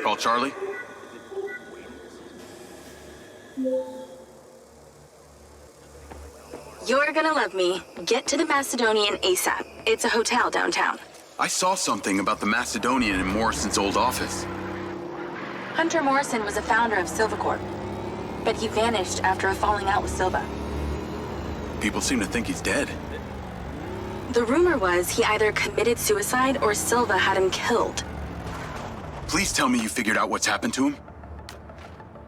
Call Charlie. You're gonna love me. Get to the Macedonian ASAP. It's a hotel downtown. I saw something about the Macedonian in Morrison's old office. Hunter Morrison was a founder of Silva Corp, but he vanished after a falling out with Silva. People seem to think he's dead. The rumor was he either committed suicide or Silva had him killed. Please tell me you figured out what's happened to him.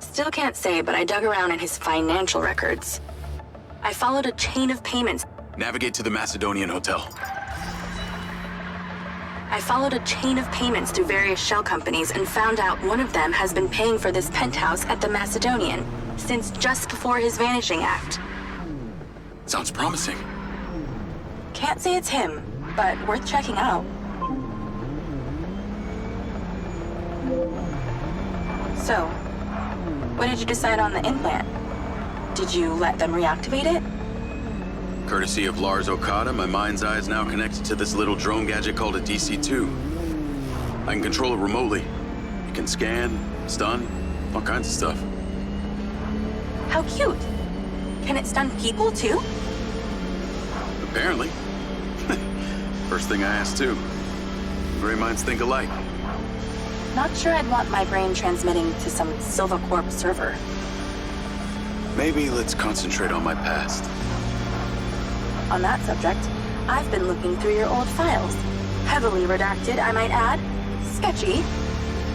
Still can't say, but I dug around in his financial records. I followed a chain of payments. Navigate to the Macedonian Hotel. I followed a chain of payments through various shell companies and found out one of them has been paying for this penthouse at the Macedonian since just before his vanishing act. Sounds promising. Can't say it's him, but worth checking out. So, what did you decide on the implant? Did you let them reactivate it? Courtesy of Lars Okada, my MindsEye is now connected to this little drone gadget called a DC-2. I can control it remotely. It can scan, stun, all kinds of stuff. How cute. Can it stun people too? Apparently. First thing I asked too. Gray minds think alike. Not sure I'd want my brain transmitting to some Silva Corp server. Maybe let's concentrate on my past. On that subject, I've been looking through your old files. Heavily redacted, I might add. Sketchy.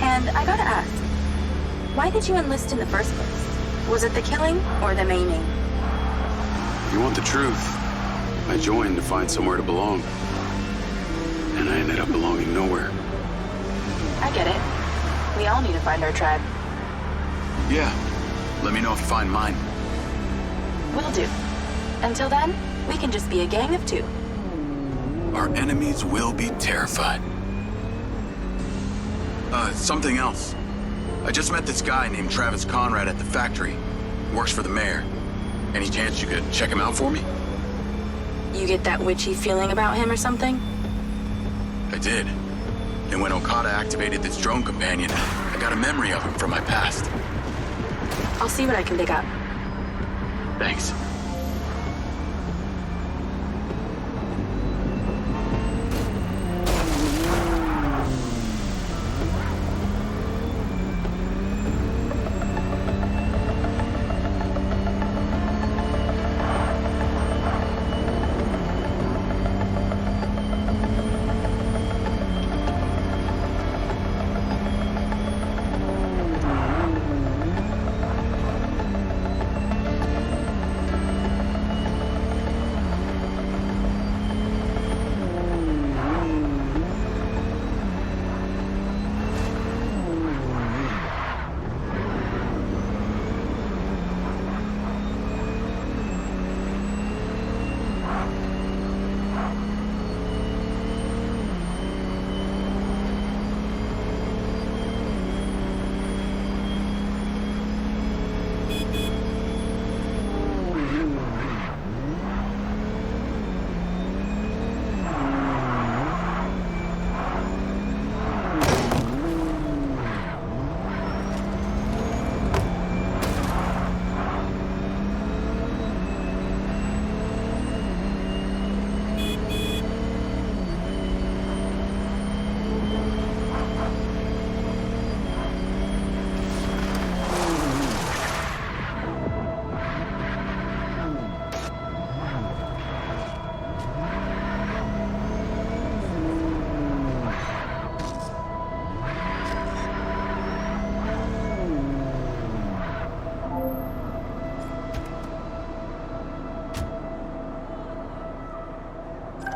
And I gotta ask, why did you enlist in the first place? Was it the killing or the maiming? If you want the truth, I joined to find somewhere to belong. And I ended up belonging nowhere. I get it. We all need to find our tribe. Yeah. Let me know if you find mine. Will do. Until then, we can just be a gang of two. Our enemies will be terrified. Something else. I just met this guy named Travis Conrad at the factory. Works for the mayor. Any chance you could check him out for me? You get that witchy feeling about him or something? I did. And when Okada activated this drone companion, I got a memory of him from my past. I'll see what I can dig up. Thanks.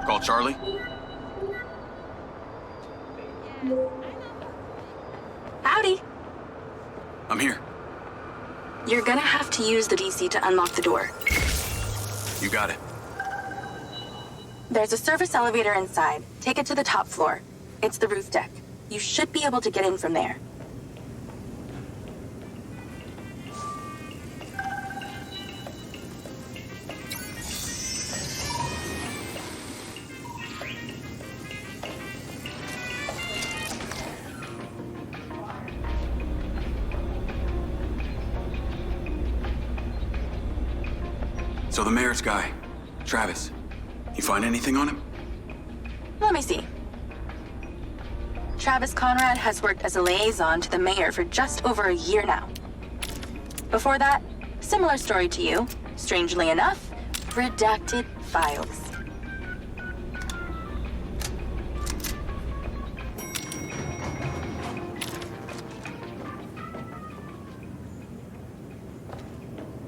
Call Charlie. Howdy. I'm here. You're gonna have to use the DC to unlock the door. You got it. There's a service elevator inside. Take it to the top floor. It's the roof deck. You should be able to get in from there. So the mayor's guy, Travis, you find anything on him? Let me see. Travis Conrad has worked as a liaison to the mayor for just over a year now. Before that, similar story to you. Strangely enough, redacted files.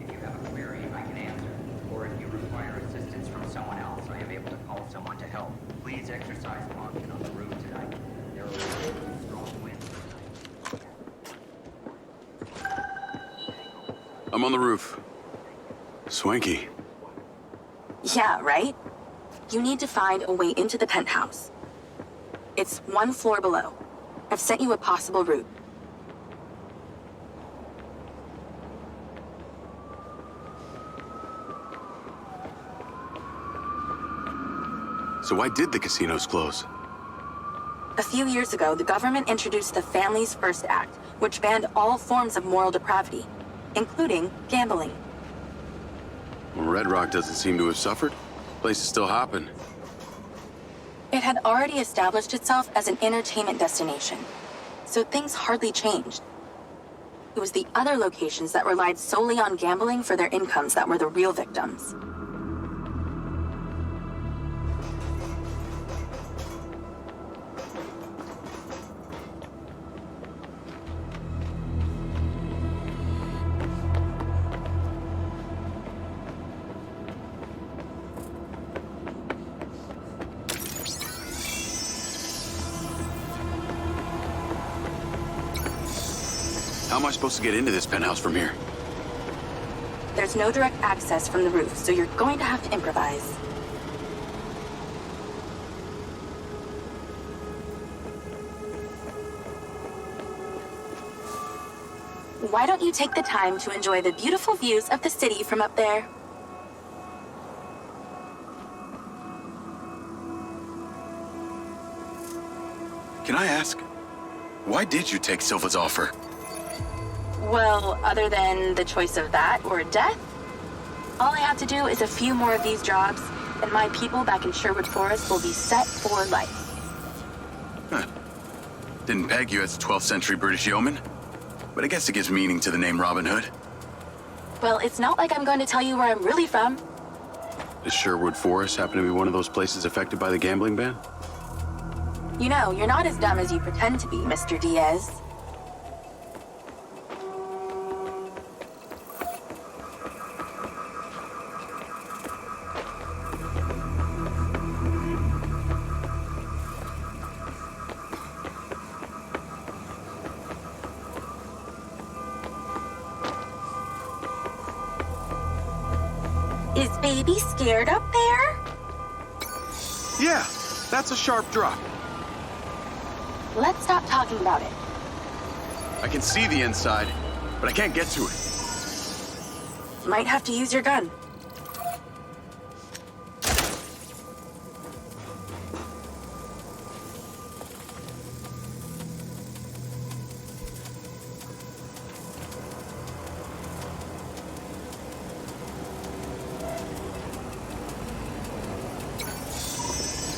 If you have a query, I can answer. Or if you require assistance from someone else, I am able to call someone to help. Please exercise caution on the road tonight. There are strong winds tonight. I'm on the roof. Swanky. Yeah, right? You need to find a way into the penthouse. It's one floor below. I've sent you a possible route. So why did the casinos close? A few years ago, the government introduced the Family's First Act, which banned all forms of moral depravity, including gambling. Well, Redrock doesn't seem to have suffered. Place is still hopping. It had already established itself as an entertainment destination, so things hardly changed. It was the other locations that relied solely on gambling for their incomes that were the real victims. How am I supposed to get into this penthouse from here? There's no direct access from the roof, so you're going to have to improvise. Why don't you take the time to enjoy the beautiful views of the city from up there? Can I ask, why did you take Silva's offer? Well, other than the choice of that or death, all I have to do is a few more of these jobs, and my people back in Sherwood Forest will be set for life. Huh. Didn't peg you as a 12th century British yeoman, but I guess it gives meaning to the name Robin Hood. Well, it's not like I'm going to tell you where I'm really from. Does Sherwood Forest happen to be one of those places affected by the gambling ban? You know, you're not as dumb as you pretend to be, Mr. Diaz. Is baby scared up there? Yeah, that's a sharp drop. Let's stop talking about it. I can see the inside, but I can't get to it. Might have to use your gun.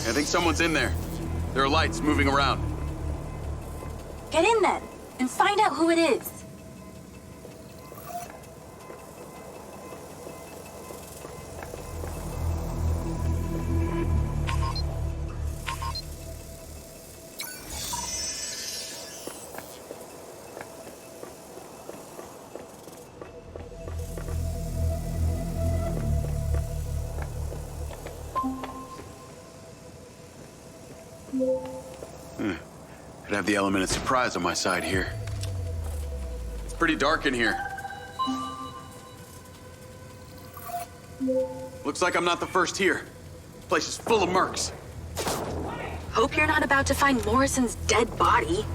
I think someone's in there. There are lights moving around. Get in then, and find out who it is. Could have the element of surprise on my side here. It's pretty dark in here. Looks like I'm not the first here. Place is full of mercs. Hope you're not about to find Morrison's dead body.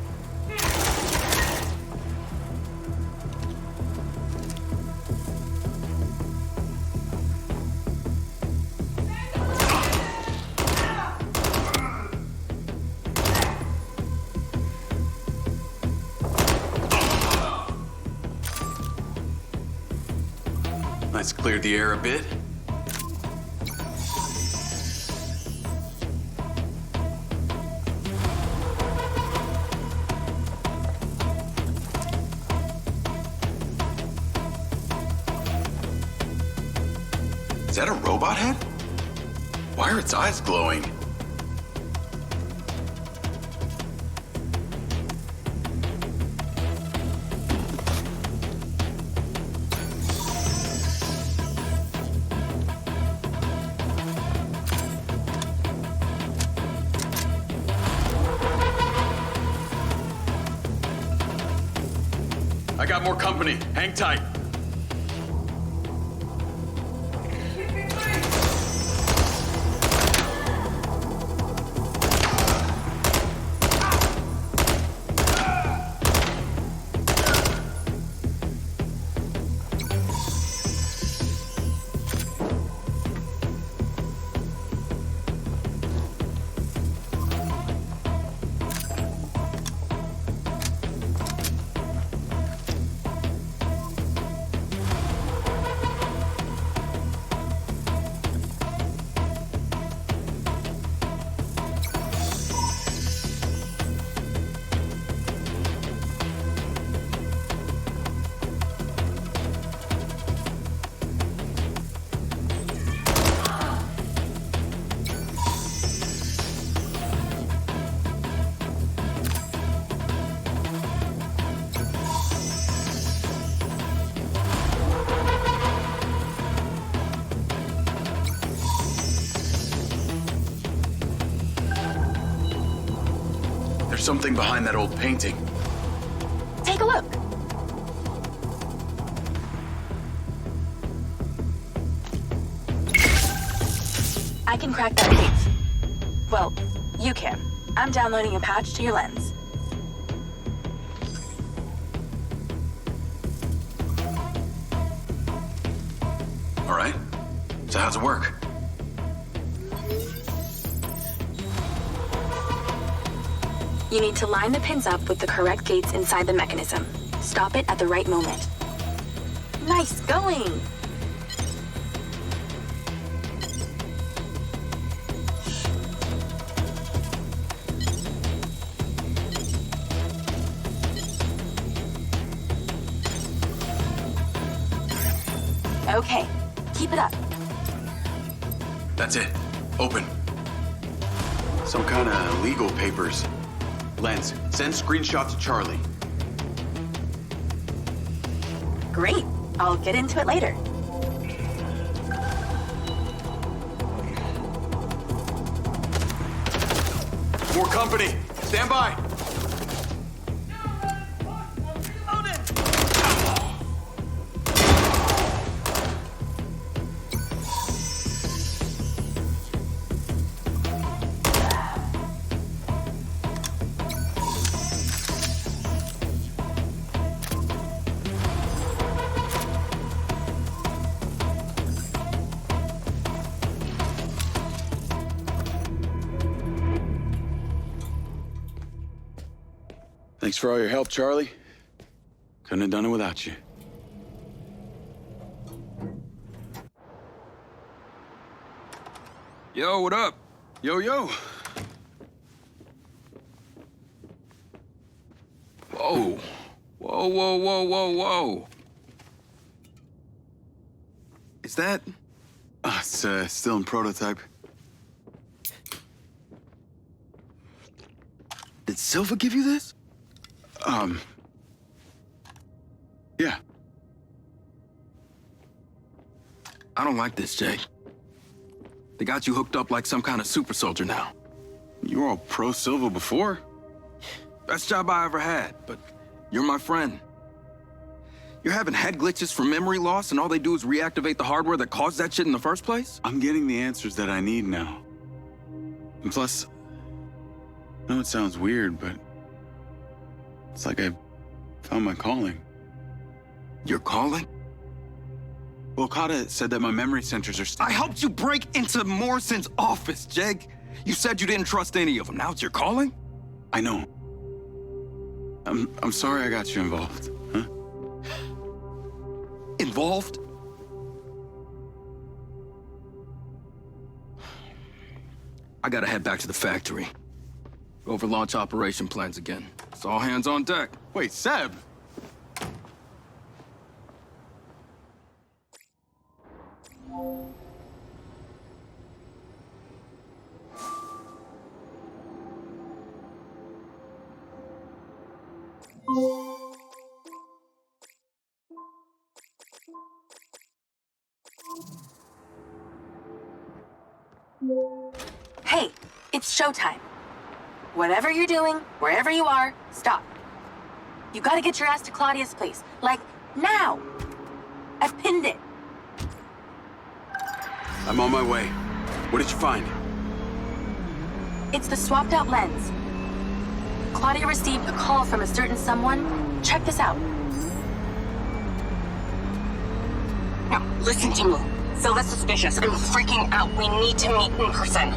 That's cleared the air a bit. robot head? Why are its eyes glowing? I got more company. Hang tight. There's something behind that old painting. Take a look. I can crack that case. Well, you can. I'm downloading a patch to your lens. All right. So how's it work? You need to line the pins up with the correct gates inside the mechanism. Stop it at the right moment. Nice going! Okay, keep it up. That's it. Open. Some kind of legal papers. Lens, send screenshot to Charlie. Great. I'll get into it later. More company. Stand by. Thanks for all your help, Charlie. Couldn't have done it without you. Yo, what up? Yo, yo. Whoa. Whoa, whoa, whoa, whoa, whoa. Is that... It's still in prototype. Did Silva give you this? Yeah. I don't like this, Jake. They got you hooked up like some kind of super soldier now. You were all pro-Silva before. Best job I ever had, but you're my friend. You're having head glitches from memory loss and all they do is reactivate the hardware that caused that shit in the first place? I'm getting the answers that I need now. And plus, I know it sounds weird, but it's like I found my calling. Your calling? Well, Okada said that my memory centers are I helped you break into Morrison's office, Jake. You said you didn't trust any of them. Now it's your calling? I know. I'm sorry I got you involved, huh? Involved? I gotta head back to the factory. Go over launch operation plans again. It's all hands on deck. Wait, Seb! Hey, it's showtime. Whatever you're doing, wherever you are, stop. You gotta get your ass to Claudia's place. Like, now! I've pinned it. I'm on my way. What did you find? It's the swapped out lens. Claudia received a call from a certain someone. Check this out. Now, listen to me. Silva's suspicious. I'm freaking out. We need to meet in person.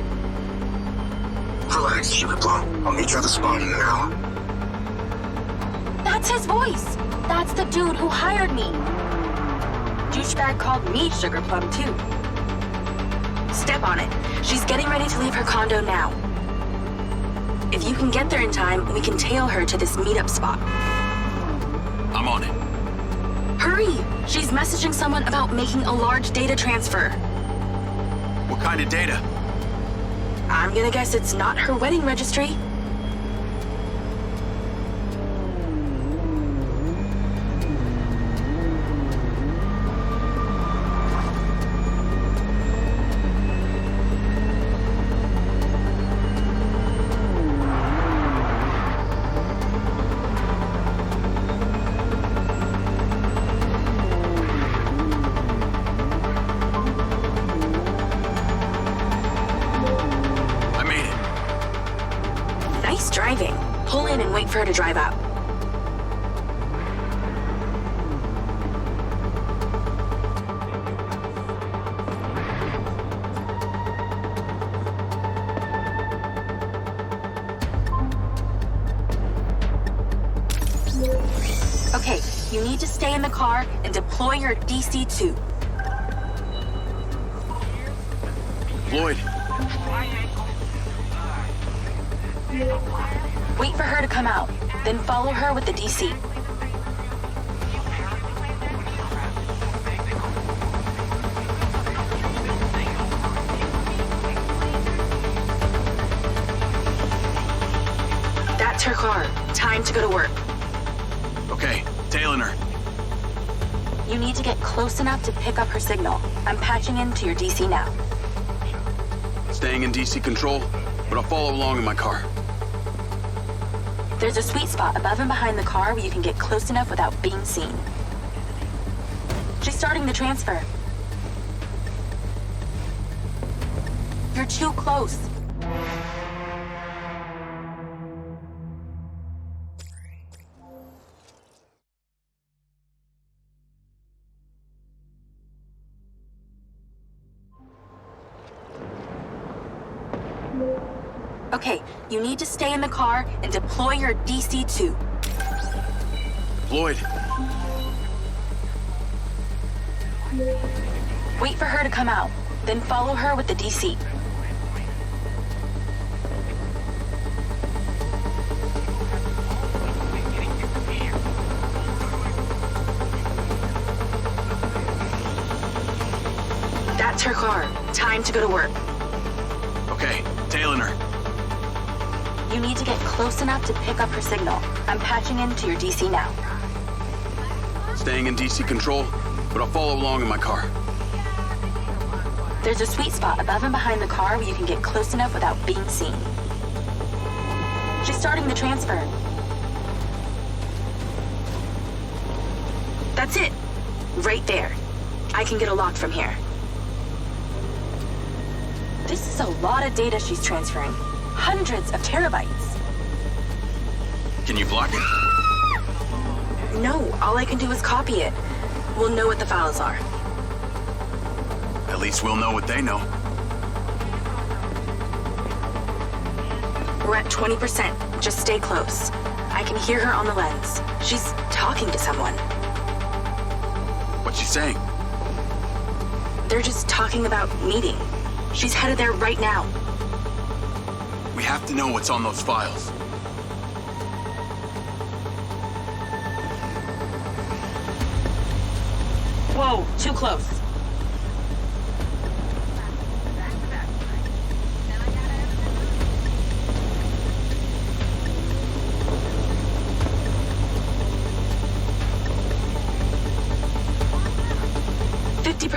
Relax, Sugar Plum. I'll meet you at the spot in an hour. That's his voice. That's the dude who hired me. Douchebag called me Sugar Plum, too. Step on it. She's getting ready to leave her condo now. If you can get there in time, we can tail her to this meetup spot. I'm on it. Hurry! She's messaging someone about making a large data transfer. What kind of data? I'm gonna guess it's not her wedding registry. Driving. Pull in and wait for her to drive out. Okay, you need to stay in the car and deploy your DC-2. Floyd. Wait for her to come out, then follow her with the DC. That's her car. Time to go to work. Okay, tailing her. You need to get close enough to pick up her signal. I'm patching into your DC now. Staying in DC control, but I'll follow along in my car. There's a sweet spot above and behind the car where you can get close enough without being seen. She's starting the transfer. You're too close. Okay, you need to stay in the car and deploy your DC-2. Floyd. Wait for her to come out, then follow her with the DC. That's her car. Time to go to work. Okay, tailing her. You need to get close enough to pick up her signal. I'm patching into your DC now. Staying in DC control, but I'll follow along in my car. There's a sweet spot above and behind the car where you can get close enough without being seen. She's starting the transfer. That's it. Right there. I can get a lock from here. This is a lot of data she's transferring. Hundreds of terabytes. Can you block it? No, all I can do is copy it. We'll know what the files are. At least we'll know what they know. We're at 20%. Just stay close. I can hear her on the lens. She's talking to someone. What's she saying? They're just talking about meeting. She's headed there right now. We have to know what's on those files. Whoa, too close.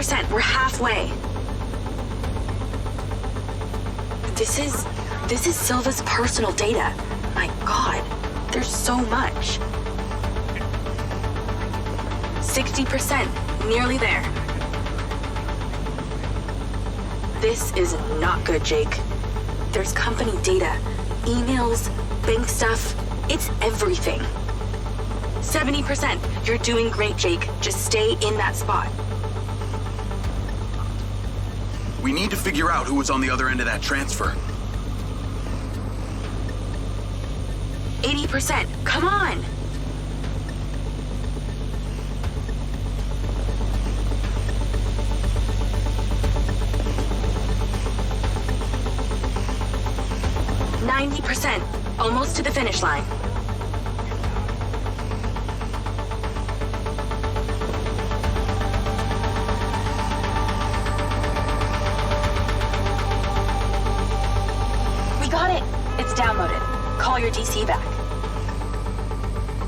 20%. We're halfway. This is Silva's personal data. My God, there's so much. 60%, nearly there. This is not good, Jake. There's company data, emails, bank stuff. It's everything. 70%. You're doing great, Jake. Just stay in that spot. We need to figure out who was on the other end of that transfer. 80%. Come on! %. Almost to the finish line. We got it! It's downloaded. Call your DC back.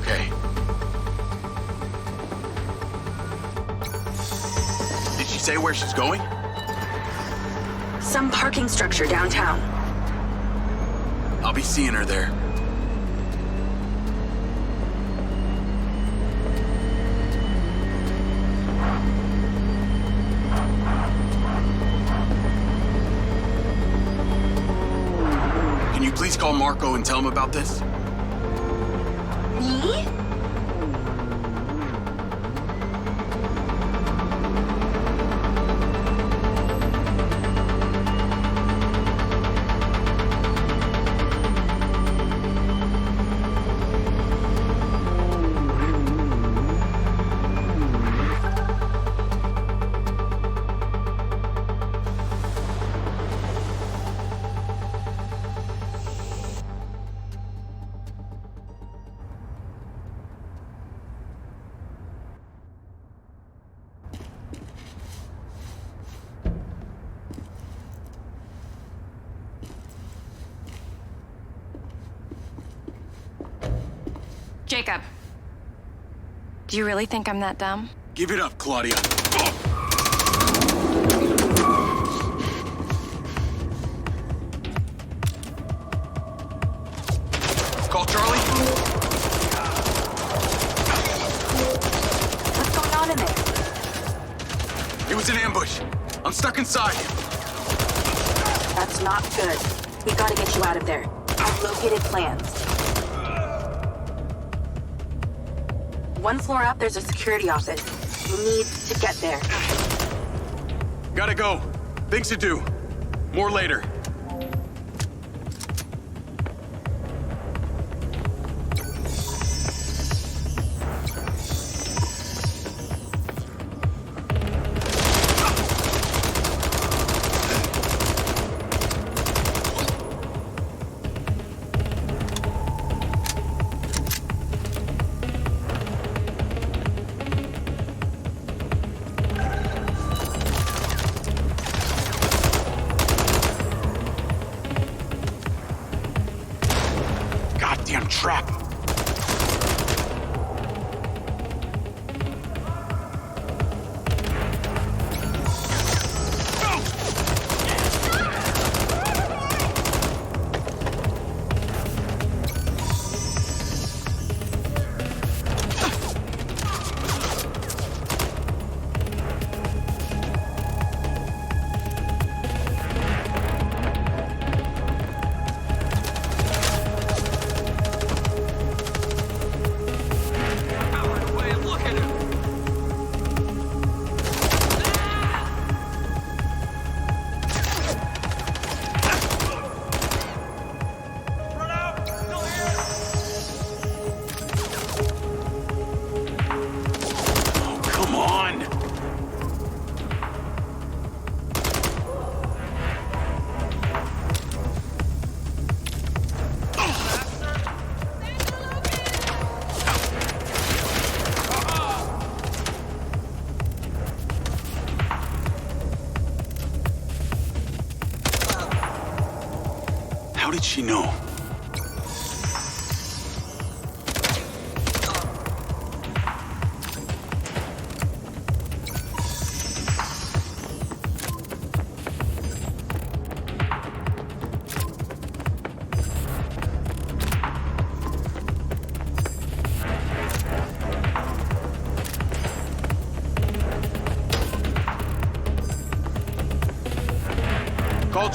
Okay. Did she say where she's going? Some parking structure downtown. I'll be seeing her there. Can you please call Marco and tell him about this? Me? Jacob. Do you really think I'm that dumb? Give it up, Claudia. Call Charlie. What's going on in there? It was an ambush. I'm stuck inside. That's not good. We gotta get you out of there. I've located plans. One floor up, there's a security office. We need to get there. Gotta go. Things to do. More later. Goddamn trap. How did she know?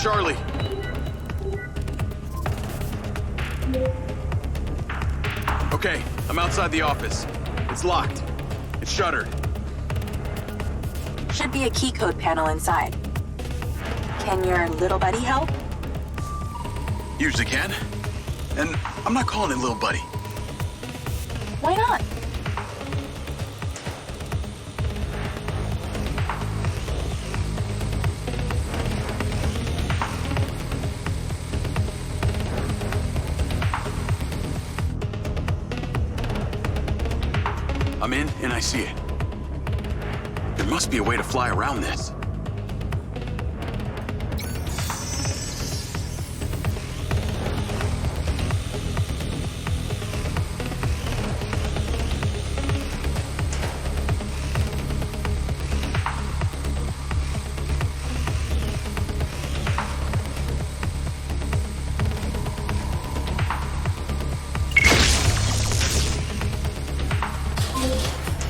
Charlie. Okay, I'm outside the office. It's locked. It's shuttered. Should be a key code panel inside. Can your little buddy help? Usually can. And I'm not calling it little buddy. Why not? I'm in, and I see it. There must be a way to fly around this.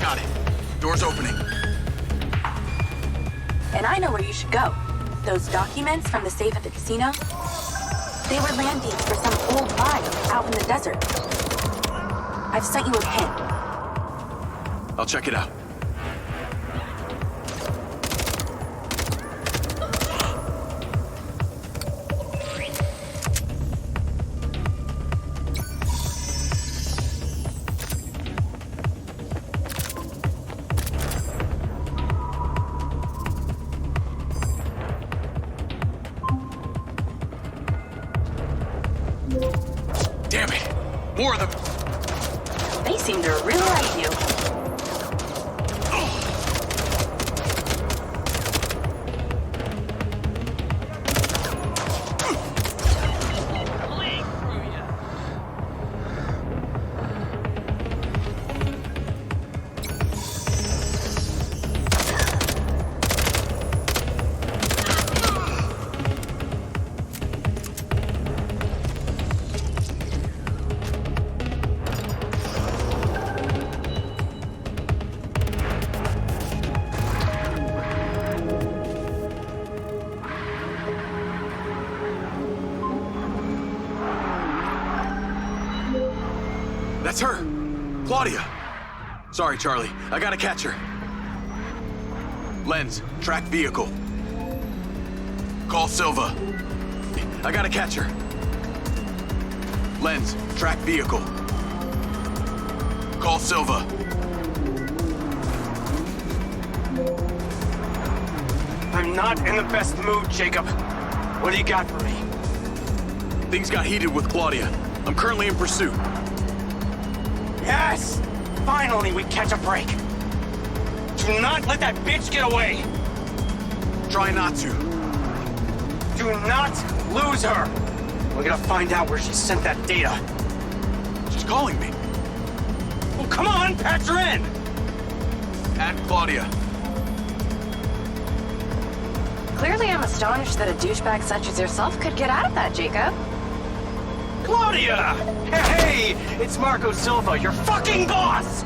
Got it. Door's opening. And I know where you should go. Those documents from the safe at the casino? They were landings for some old vibe out in the desert. I've sent you a pin. I'll check it out. Damn it! More of them! They seem to really like you. That's her! Claudia! Sorry, Charlie. I gotta catch her. Lens, track vehicle. Call Silva. I gotta catch her. Lens, track vehicle. Call Silva. I'm not in the best mood, Jacob. What do you got for me? Things got heated with Claudia. I'm currently in pursuit. Yes! Finally, we catch a break. Do not let that bitch get away. Try not to. Do not lose her. We're gonna find out where she sent that data. She's calling me. Well, come on, patch her in. Add Claudia. Clearly, I'm astonished that a douchebag such as yourself could get out of that, Jacob. Claudia! Hey, it's Marco Silva, your fucking boss!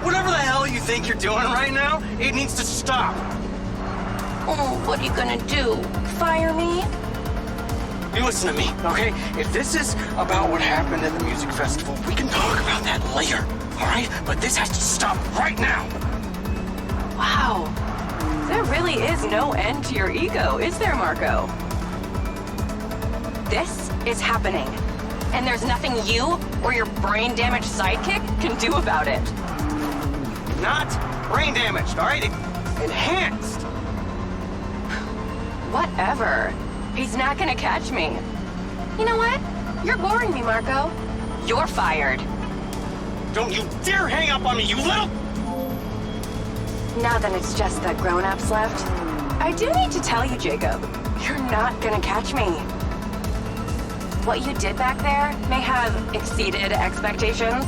Whatever the hell you think you're doing right now, it needs to stop. Oh, what are you gonna do? Fire me? You listen to me, okay? If this is about what happened at the music festival, we can talk about that later, all right? But this has to stop right now. Wow. There really is no end to your ego, is there, Marco? This is happening, and there's nothing you or your brain-damaged sidekick can do about it. Not brain damaged, all right? Enhanced. Whatever. He's not gonna catch me. You know what? You're boring me, Marco. You're fired. Don't you dare hang up on me, you little... Now that it's just the grown-ups left, I do need to tell you, Jacob, you're not gonna catch me. What you did back there may have exceeded expectations,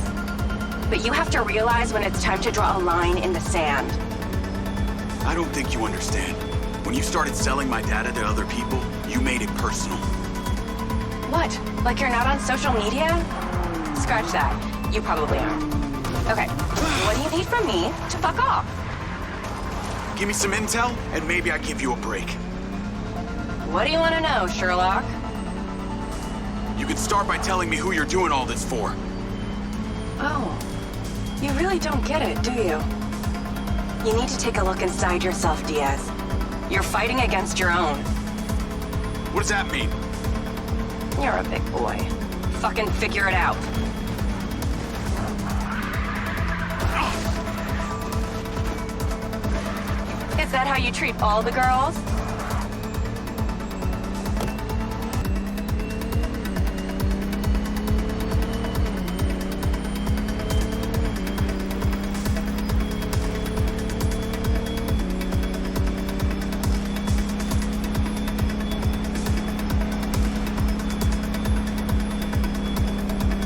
but you have to realize when it's time to draw a line in the sand. I don't think you understand. When you started selling my data to other people, you made it personal. What? Like you're not on social media? Scratch that. You probably aren't. Okay, what do you need from me to fuck off? Give me some intel, and maybe I give you a break. What do you want to know, Sherlock? You can start by telling me who you're doing all this for. Oh, you really don't get it, do you? You need to take a look inside yourself, Diaz. You're fighting against your own. What does that mean? You're a big boy. Fucking figure it out. Is that how you treat all the girls?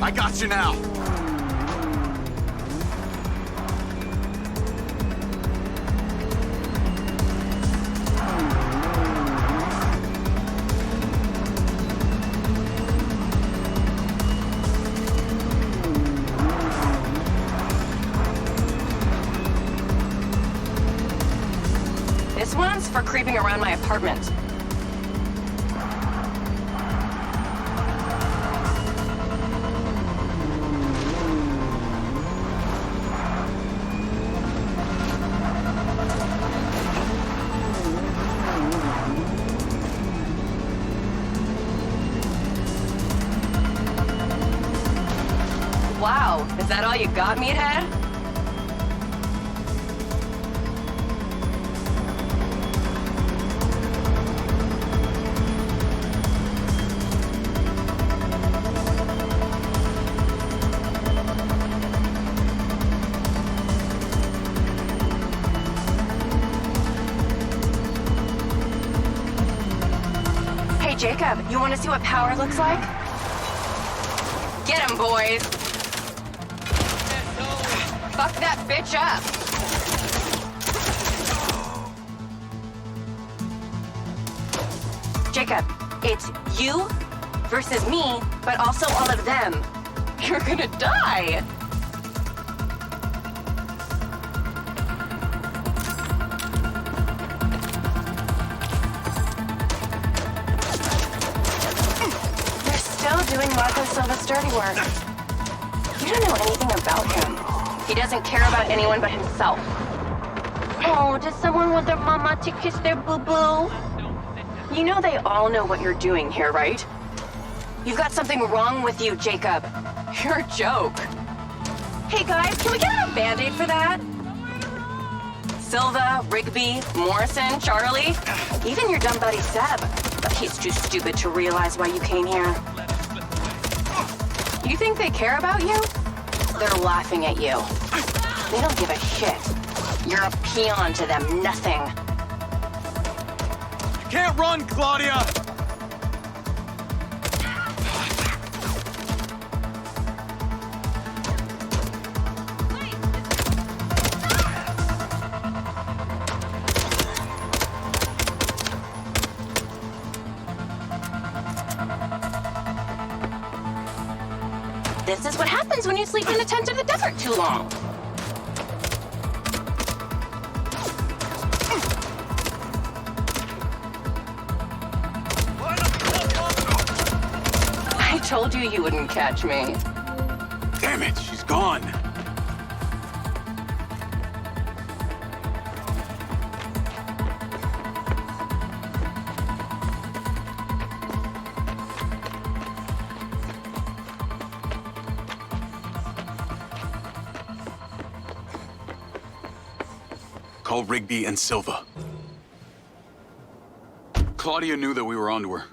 I got you now. This one's for creeping around my apartment. Wow, is that all you got, meathead? Hey, Jacob, you want to see what power looks like? Get him, boys! Fuck that bitch up! Jacob, it's you versus me, but also all of them. You're gonna die! You're still doing Marco Silva's dirty work. You don't know anything about him. He doesn't care about anyone but himself. Oh, does someone want their mama to kiss their boo-boo? You know they all know what you're doing here, right? You've got something wrong with you, Jacob. You're a joke. Hey guys, can we get a Band-Aid for that? Silva, Rigby, Morrison, Charlie, even your dumb buddy Seb. But he's too stupid to realize why you came here. You think they care about you? They're laughing at you. They don't give a shit. You're a peon to them, nothing. You can't run, Claudia! This is what happens when you sleep in a tent in the desert too long. I told you you wouldn't catch me. Damn it, she's gone. Call Rigby and Silva. Claudia knew that we were onto her.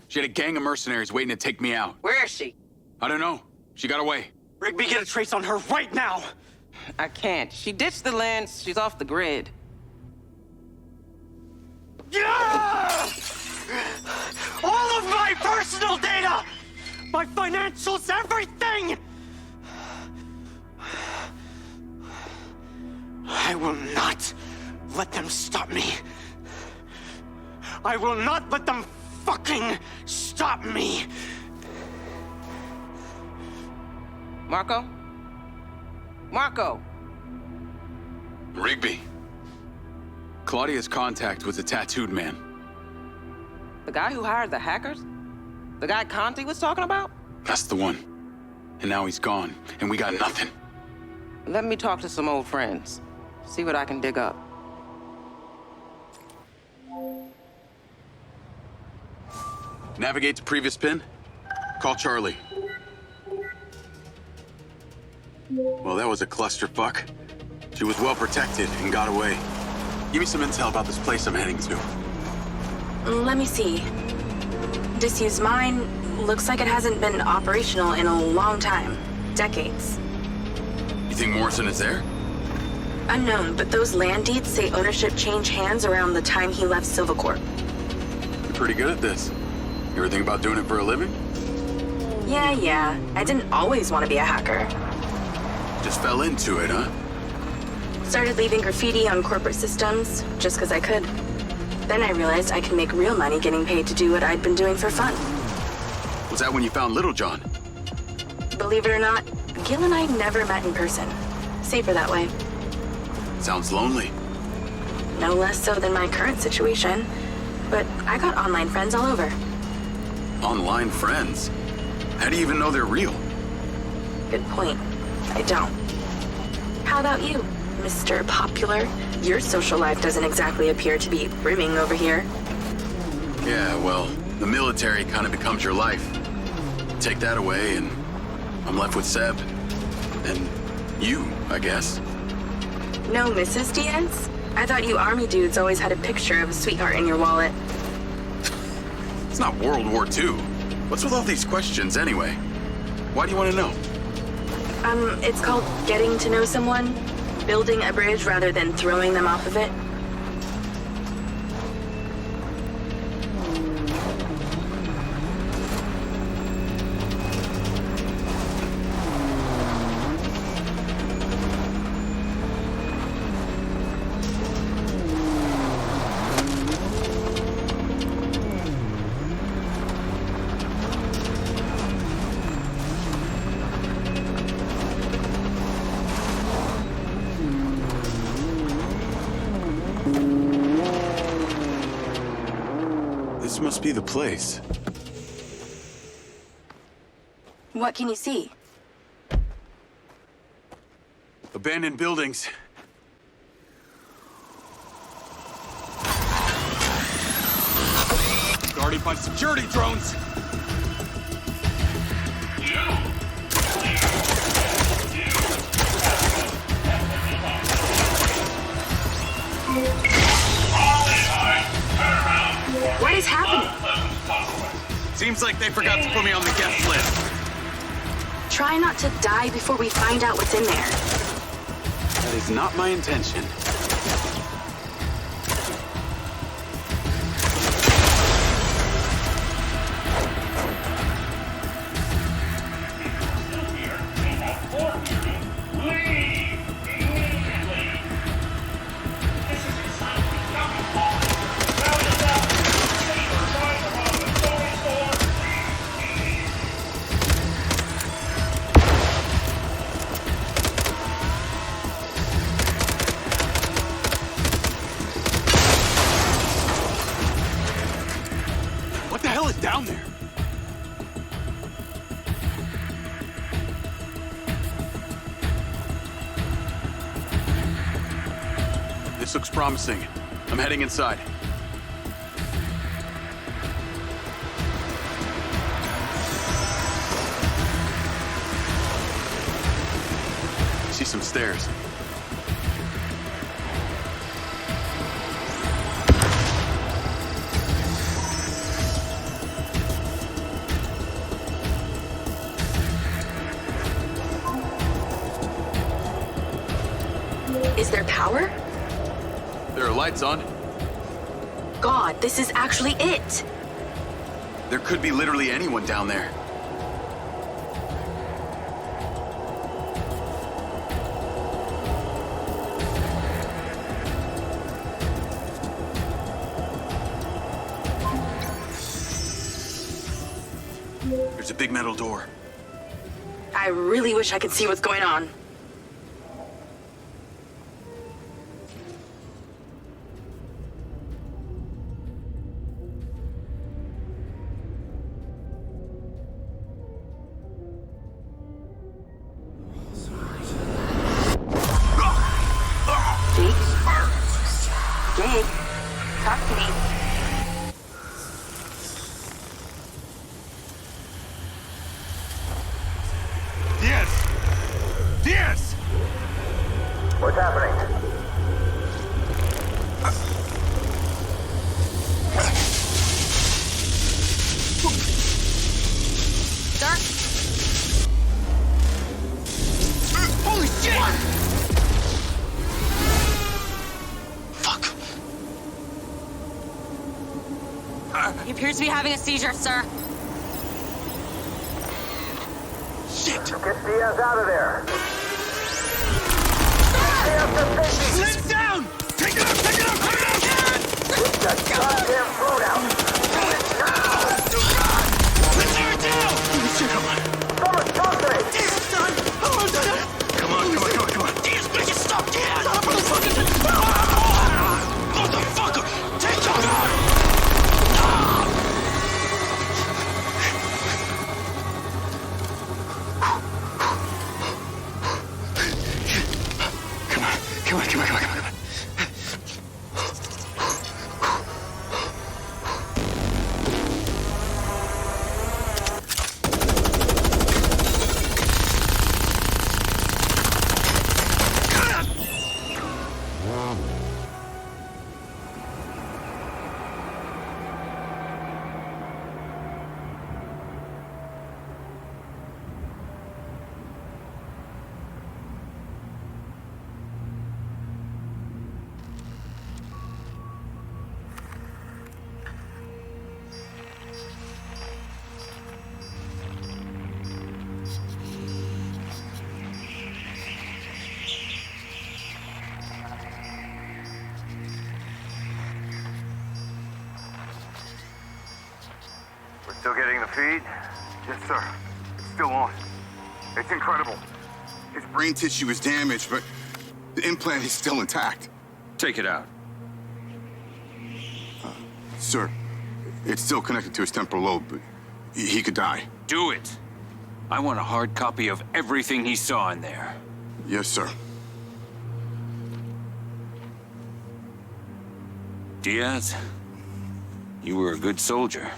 She had a gang of mercenaries waiting to take me out. Where is she? I don't know. She got away. Rigby, get a trace on her right now! I can't. She ditched the lens. She's off the grid. Yeah! All of my personal data! My financials, everything! I will not let them stop me. I will not let them fucking stop me. Marco? Marco! Rigby. Claudia's contact was a tattooed man. The guy who hired the hackers? The guy Conti was talking about? That's the one. And now he's gone, and we got nothing. Let me talk to some old friends. See what I can dig up. Navigate to previous pin. Call Charlie. Well, that was a clusterfuck. She was well protected and got away. Give me some intel about this place I'm heading to. Let me see. Disused mine. Looks like it hasn't been operational in a long time. Decades. You think Morrison is there? Unknown, but those land deeds say ownership changed hands around the time he left Silvercorp. You're pretty good at this. You ever think about doing it for a living? Yeah. I didn't always want to be a hacker. Just fell into it, huh? Started leaving graffiti on corporate systems, just because I could. Then I realized I could make real money getting paid to do what I'd been doing for fun. Was that when you found Little John? Believe it or not, Gil and I never met in person. Safer that way. Sounds lonely. No less so than my current situation. But I got online friends all over. Online friends? How do you even know they're real? Good point. I don't. How about you, Mr. Popular? Your social life doesn't exactly appear to be brimming over here. Yeah, well, the military kind of becomes your life. Take that away and I'm left with Seb. And you, I guess. No Mrs. Diaz? I thought you army dudes always had a picture of a sweetheart in your wallet. It's not World War II. What's with all these questions anyway? Why do you want to know? It's called getting to know someone. Building a bridge rather than throwing them off of it. This must be the place. What can you see? Abandoned buildings. Guarded by security drones. What is happening? Seems like they forgot to put me on the guest list. Try not to die before we find out what's in there. That is not my intention. What the hell is down there? This looks promising. I'm heading inside. I see some stairs. Is there power? There are lights on. God, this is actually it! There could be literally anyone down there. There's a big metal door. I really wish I could see what's going on. to be having a seizure, sir. Get Diaz out of there. Lift down! Take it out! Take it out! Take it out! Get that goddamn food out. Do it now. Let's tear it down! Someone talk to me. Diaz, son! Come on. Diaz, make it stop, Diaz! Motherfucker! Take cover! Come on. Still getting the feed? Yes, sir. It's still on. It's incredible. His brain tissue is damaged, but the implant is still intact. Take it out. Sir, it's still connected to his temporal lobe, but he could die. Do it. I want a hard copy of everything he saw in there. Yes, sir. Diaz, you were a good soldier.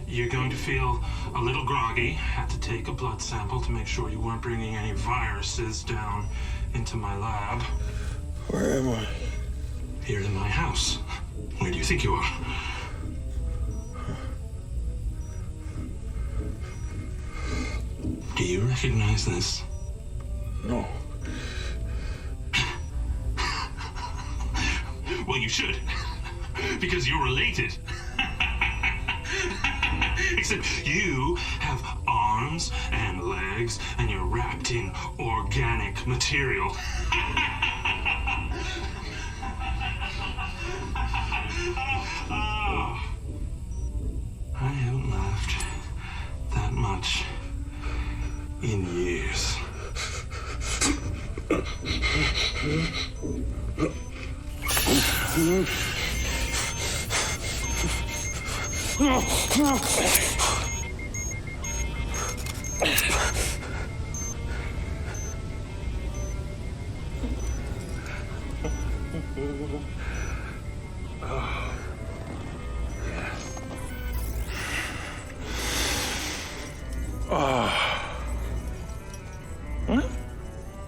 You're going to feel a little groggy. Had to take a blood sample to make sure you weren't bringing any viruses down into my lab. Where am I? Here in my house. Where do you think you are? Do you recognize this? No. Well, you should. Because you're related. Except you have arms and legs, and you're wrapped in organic material. I haven't laughed that much in years.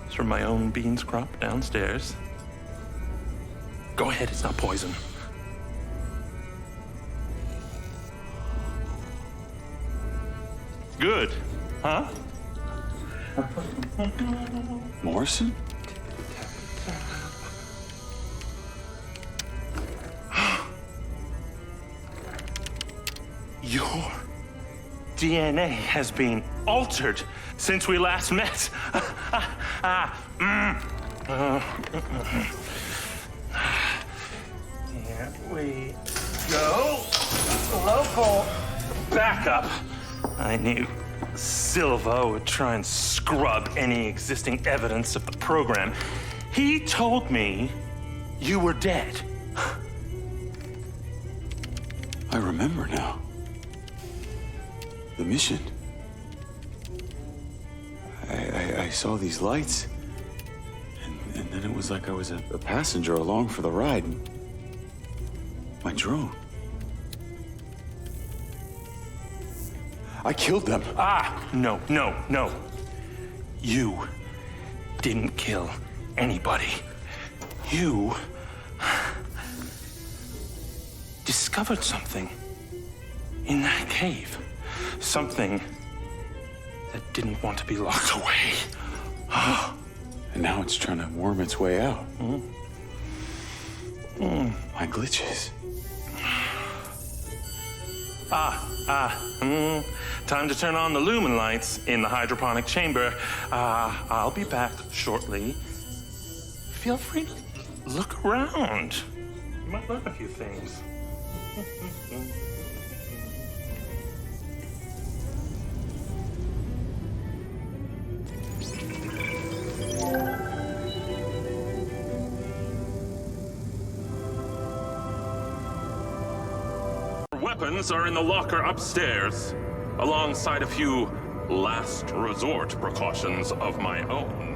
It's from my own beans crop downstairs. Go ahead, it's not poison. Good, huh? Morrison? Your DNA has been altered since we last met. Here we go. local backup. I knew Silva would try and scrub any existing evidence of the program. He told me you were dead. I remember now. The mission. I saw these lights, and then it was like I was a passenger along for the ride. My drone. I killed them. No. You didn't kill anybody. You discovered something in that cave. Something that didn't want to be locked away. And now it's trying to worm its way out. My glitches. Time to turn on the lumen lights in the hydroponic chamber. I'll be back shortly. Feel free to look around. You might learn a few things. Weapons are in the locker upstairs, alongside a few last resort precautions of my own.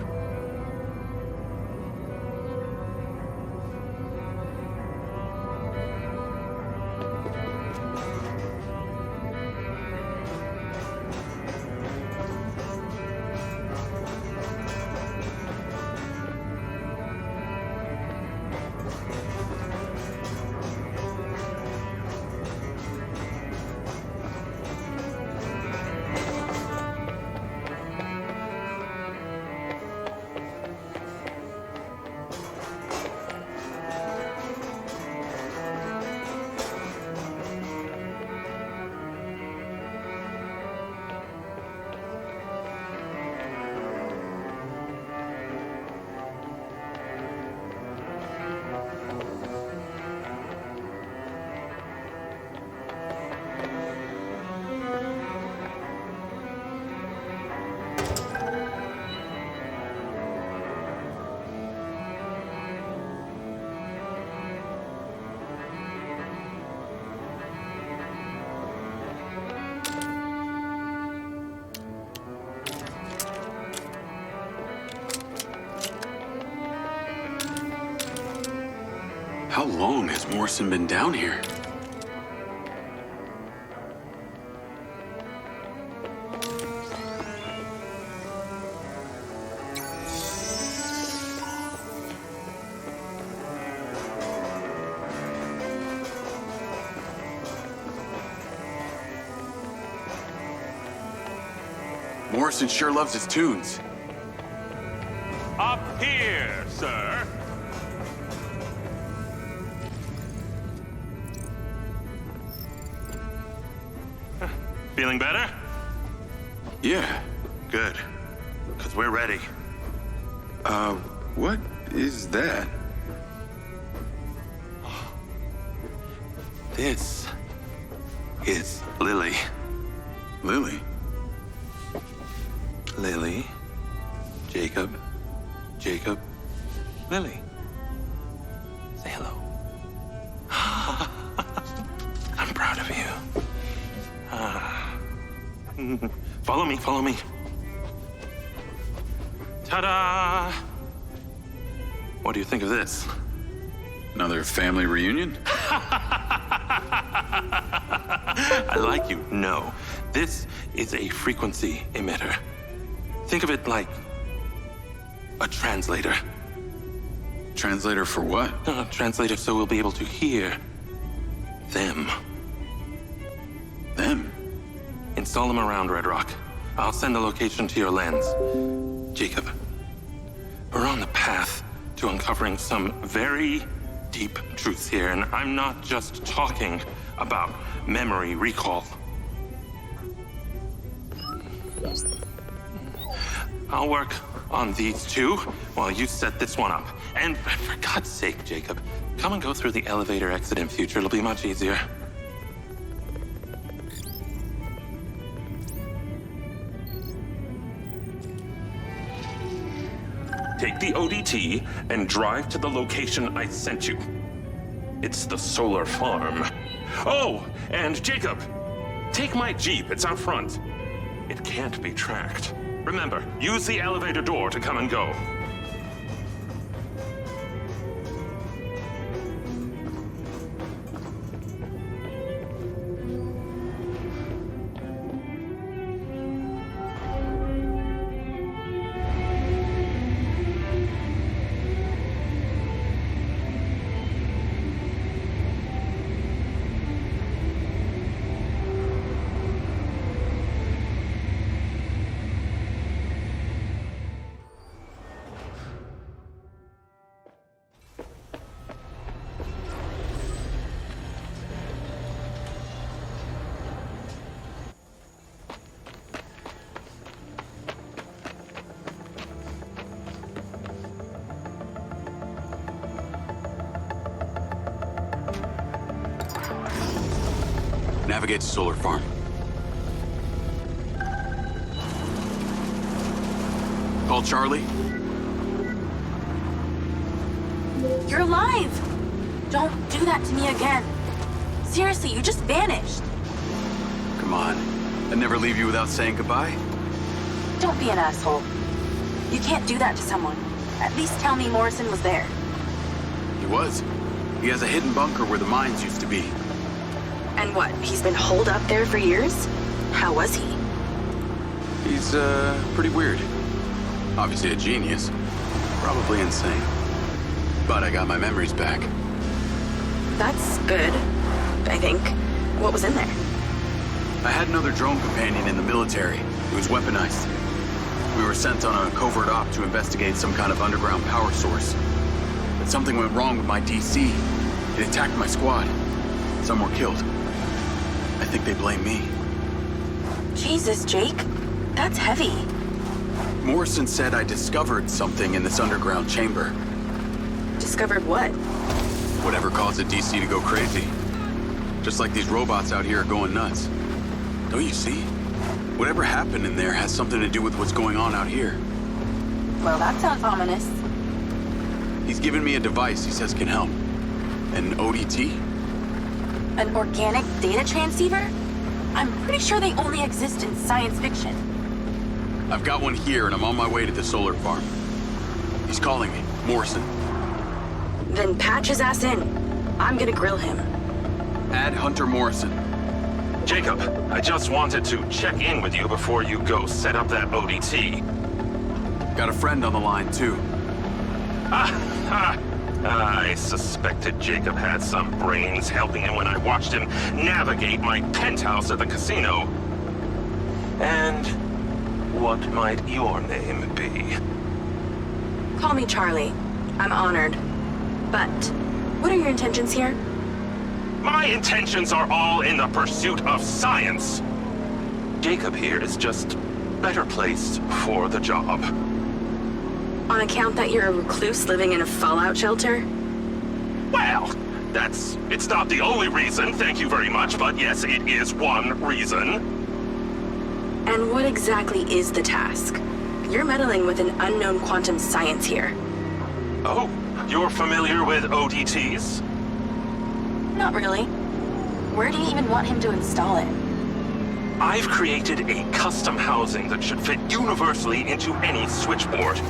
How long has Morrison been down here? Morrison sure loves his tunes. Up here, sir. Feeling better? Yeah. Good. Because we're ready. What is that? This is Lily. Lily? Lily. Jacob. Jacob. Lily. Say hello. I'm proud of you. Follow me, follow me. Ta-da! What do you think of this? Another family reunion? I like you. No. This is a frequency emitter. Think of it like a translator. Translator for what? Translator so we'll be able to hear them. Them? Install them around Redrock. I'll send the location to your lens. Jacob, we're on the path to uncovering some very deep truths here, and I'm not just talking about memory recall. I'll work on these two while you set this one up. And for God's sake, Jacob, come and go through the elevator exit in future. It'll be much easier. take the ODT and drive to the location I sent you. It's the solar farm. Oh, and Jacob, take my Jeep. It's out front. It can't be tracked. Remember, use the elevator door to come and go. Navigate to solar farm. Call Charlie. You're alive! Don't do that to me again. Seriously, you just vanished. Come on. I'd never leave you without saying goodbye. Don't be an asshole. You can't do that to someone. At least tell me Morrison was there. He was. He has a hidden bunker where the mines used to be. And what, he's been holed up there for years? How was he? He's, pretty weird. Obviously a genius. Probably insane. But I got my memories back. That's good, I think. What was in there? I had another drone companion in the military. It was weaponized. We were sent on a covert op to investigate some kind of underground power source. But something went wrong with my DC. It attacked my squad. Some were killed. I think they blame me. Jesus, Jake. That's heavy. Morrison said I discovered something in this underground chamber. Discovered what? Whatever caused the DC to go crazy. Just like these robots out here are going nuts. Don't you see? Whatever happened in there has something to do with what's going on out here. Well, that sounds ominous. He's given me a device he says can help. An ODT? An organic data transceiver? I'm pretty sure they only exist in science fiction. I've got one here and I'm on my way to the solar farm. He's calling me. Morrison. Then patch his ass in. I'm gonna grill him. Add Hunter Morrison. Jacob, I just wanted to check in with you before you go set up that ODT. Got a friend on the line, too. I suspected Jacob had some brains helping him when I watched him navigate my penthouse at the casino. And what might your name be? Call me Charlie. I'm honored. But what are your intentions here? My intentions are all in the pursuit of science. Jacob here is just better placed for the job. On account that you're a recluse living in a fallout shelter? Well, it's not the only reason, thank you very much, but yes, it is one reason. And what exactly is the task? You're meddling with an unknown quantum science here. Oh, you're familiar with ODTs? Not really. Where do you even want him to install it? I've created a custom housing that should fit universally into any switchboard.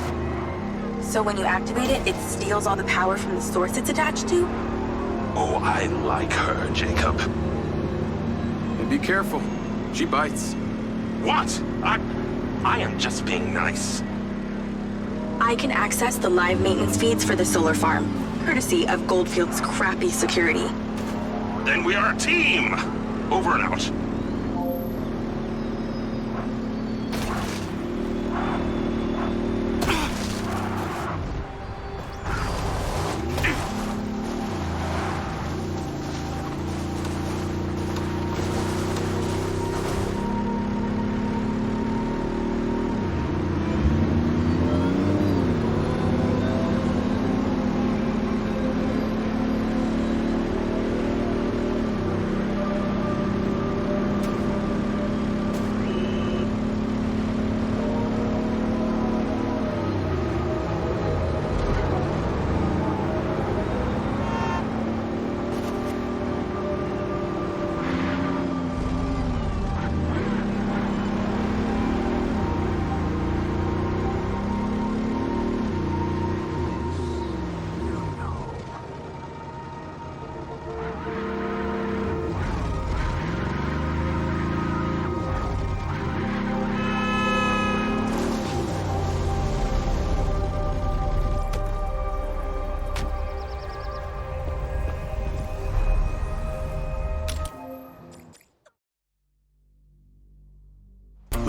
So when you activate it, it steals all the power from the source it's attached to? Oh, I like her, Jacob. And be careful. She bites. What? I am just being nice. I can access the live maintenance feeds for the solar farm, courtesy of Goldfield's crappy security. Then we are a team! Over and out.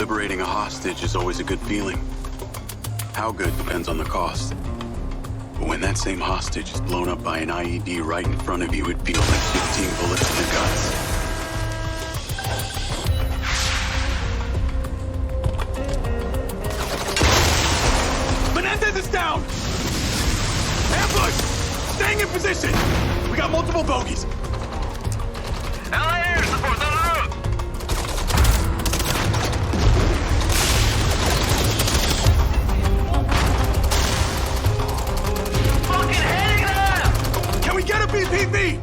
liberating a hostage is always a good feeling. How good depends on the cost. But when that same hostage is blown up by an IED right in front of you, it feels like 15 bullets in the guts. Menendez is down! Ambush! Staying in position! We got multiple bogeys. LA air support on the road! Fucking hitting them! Can we get a BPV?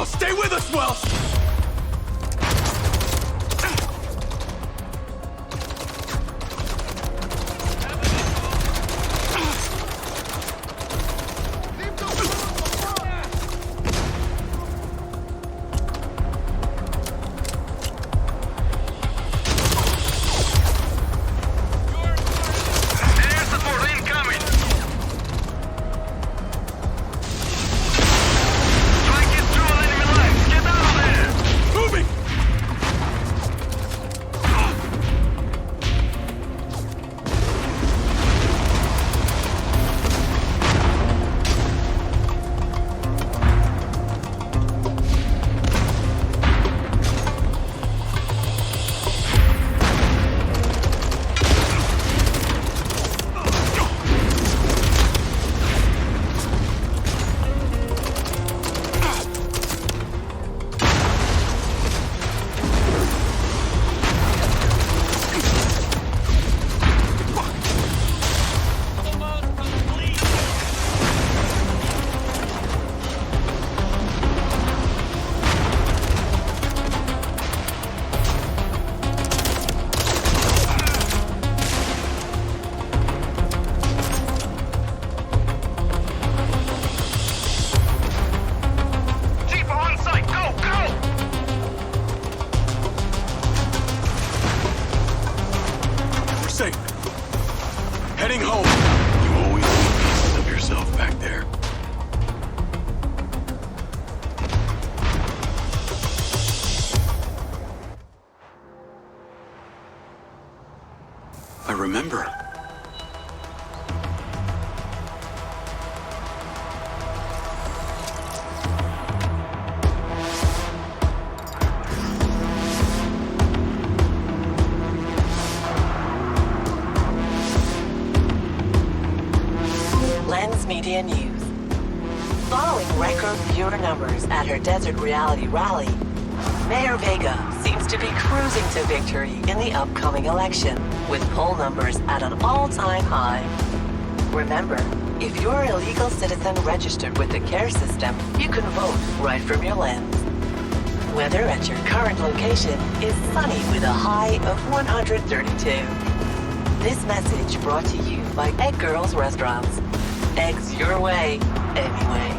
Stay with us, Wells! Air support incoming! Strike is through on enemy lines! Get out of there! Moving! Jeep on site! Go! Go! We're safe. Heading home. You always leave pieces of yourself back there. I remember. Lens Media News. Following record viewer numbers at her Desert Reality rally, Mayor Vega seems to be cruising to victory in the upcoming election, with poll numbers at an all-time high. Remember, if you're a legal citizen registered with the CARE system, you can vote right from your lens. Weather at your current location is sunny with a high of 132. This message brought to you by Egg Girls Restaurants. Eggs your way, anyway.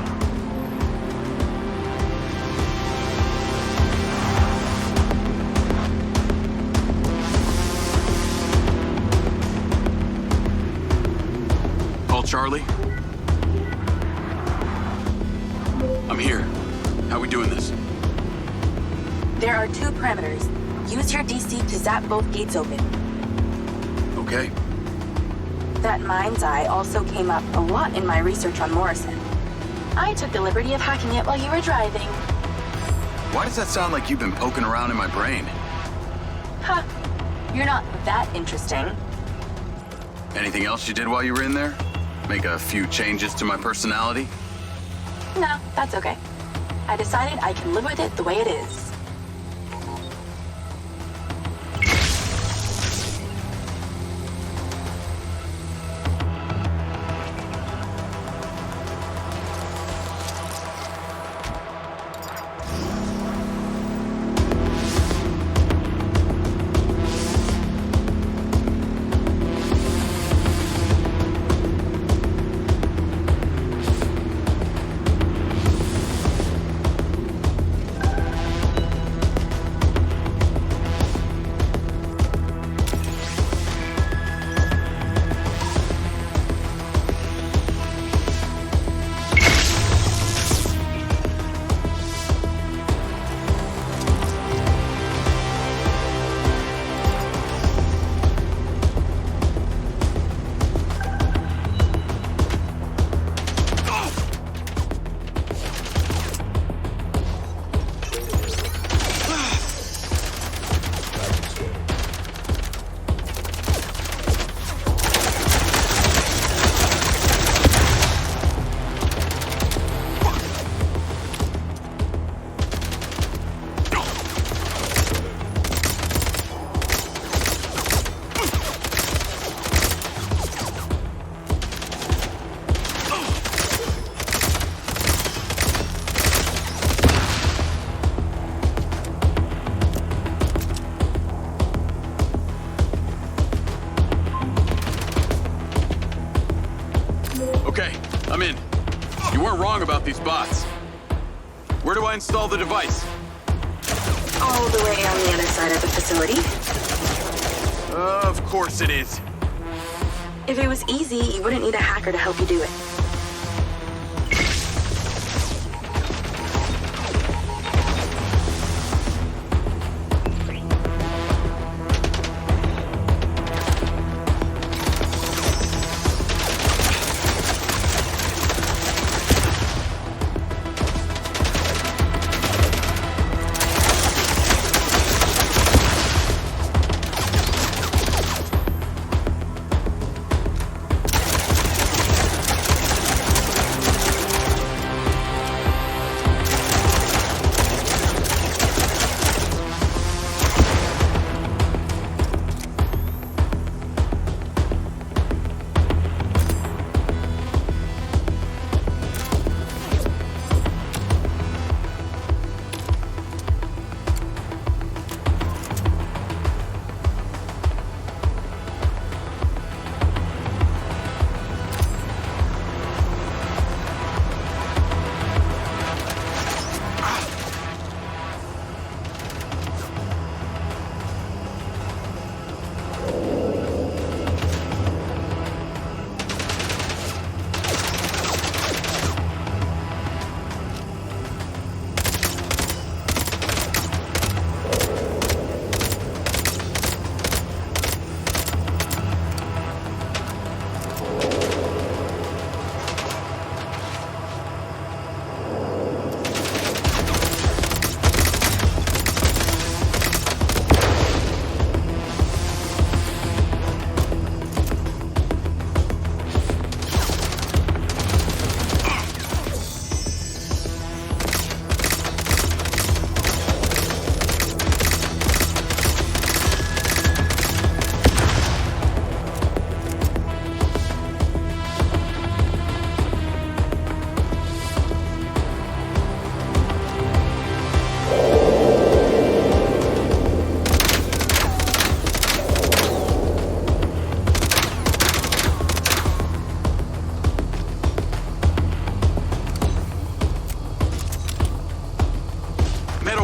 Call Charlie. I'm here. How we doing this? There are 2 parameters. Use your DC to zap both gates open. Okay. That MindsEye also came up a lot in my research on Morrison. I took the liberty of hacking it while you were driving. Why does that sound like you've been poking around in my brain? Huh. You're not that interesting. Anything else you did while you were in there? Make a few changes to my personality? No, that's okay. I decided I can live with it the way it is. Okay, I'm in. You weren't wrong about these bots. Where do I install the device? All the way on the other side of the facility. Of course it is. If it was easy, you wouldn't need a hacker to help you do it.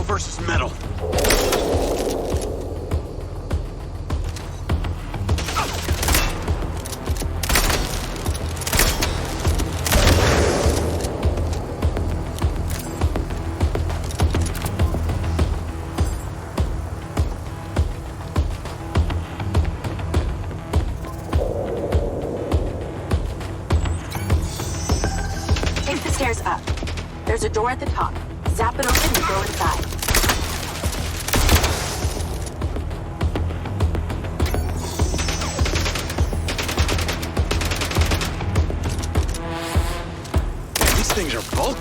Versus metal. Take the stairs up. There's a door at the top. Zap it open and go inside. These things are bulky.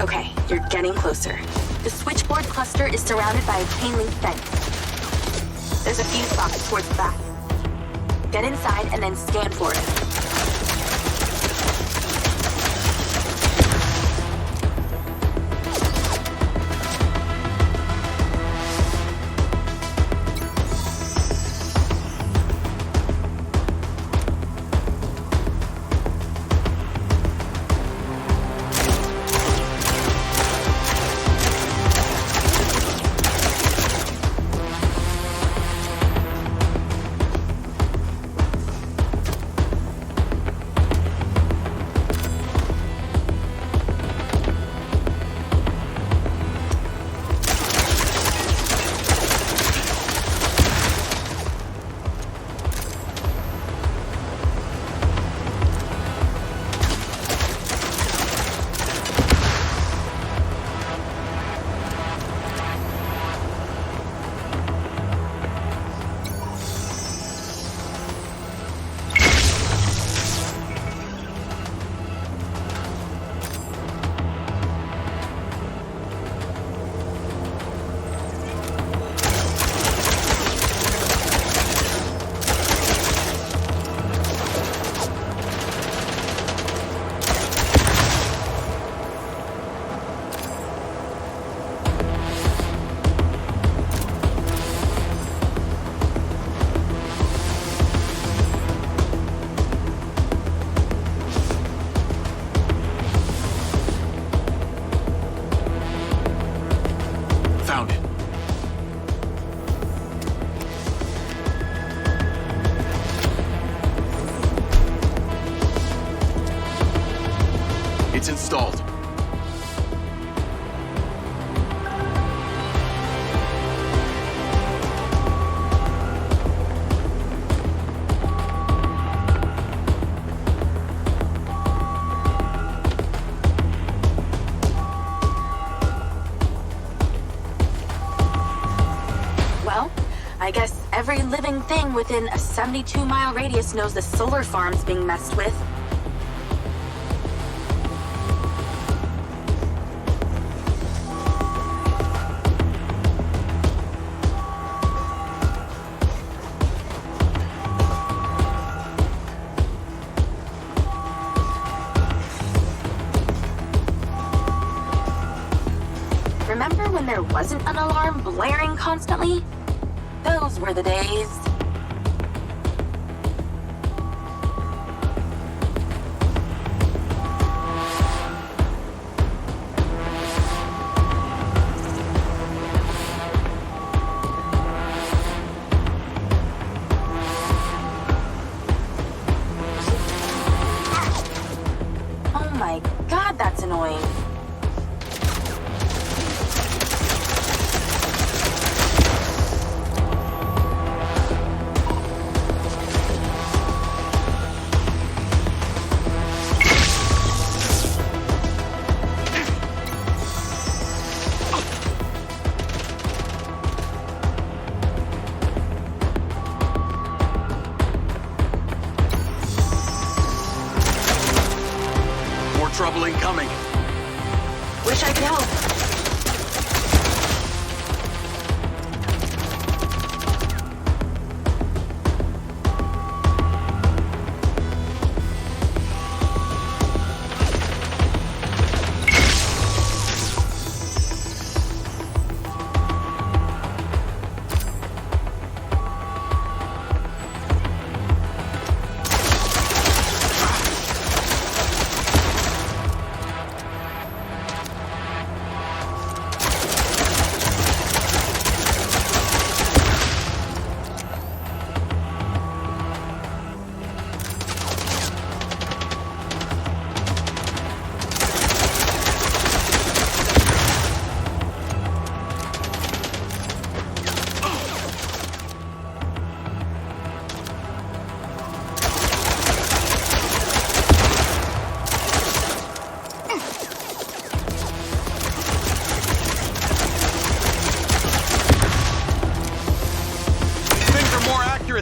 Okay, you're getting closer. The switchboard cluster is surrounded by a chain link fence. There's a fuse box towards the back. Get inside and then scan for it. It's installed. Well, I guess every living thing within a 72-mile radius knows the solar farm's being messed with. Remember when there wasn't an alarm blaring constantly? Those were the days. Oh my God, that's annoying. Trouble incoming. Wish I could help.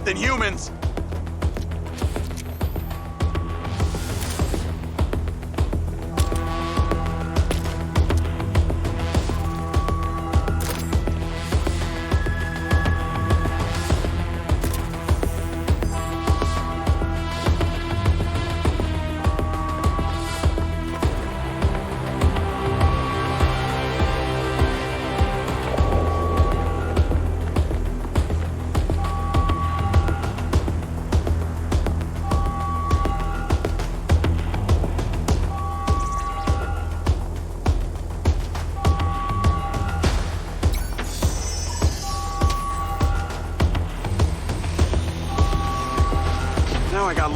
Than humans.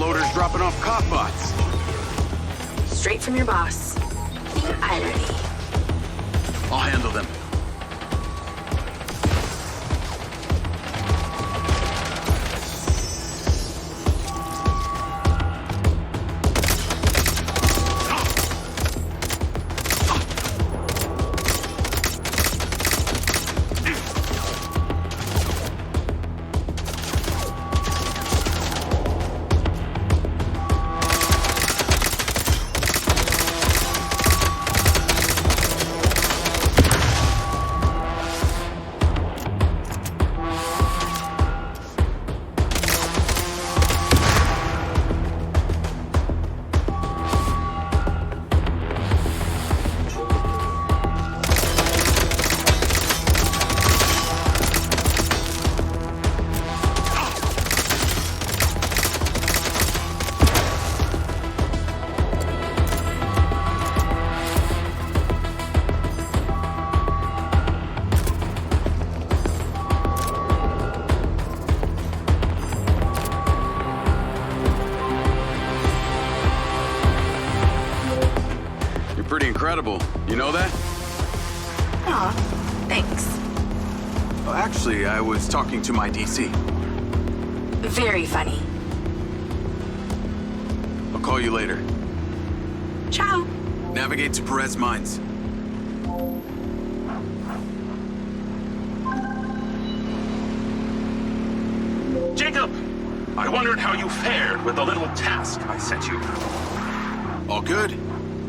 loaders dropping off cop bots. Straight from your boss. The irony. I'll handle them. Pretty incredible. You know that? Aw, thanks. Well, actually, I was talking to my DC. Very funny. I'll call you later. Ciao. Navigate to Perez Mines. Jacob! I wondered how you fared with the little task I sent you. All good.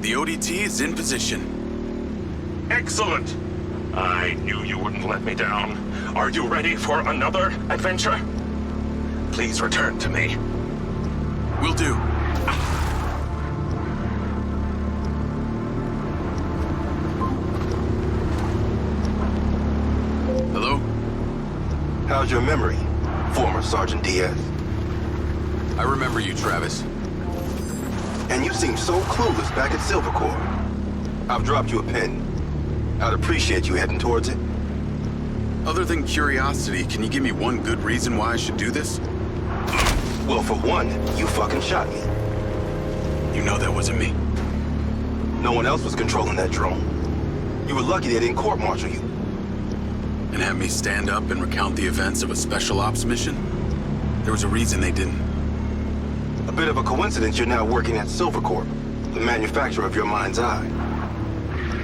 The ODT is in position. Excellent. I knew you wouldn't let me down. Are you ready for another adventure? Please return to me. Will do. Hello? How's your memory, former Sergeant Diaz? I remember you, Travis. And you seemed so clueless back at Silver Corps. I've dropped you a pin. I'd appreciate you heading towards it. Other than curiosity, can you give me one good reason why I should do this? Well, for one, you fucking shot me. You know that wasn't me. No one else was controlling that drone. You were lucky they didn't court-martial you. And have me stand up and recount the events of a special ops mission? There was a reason they didn't. A bit of a coincidence you're now working at Silver Corp, the manufacturer of your MindsEye.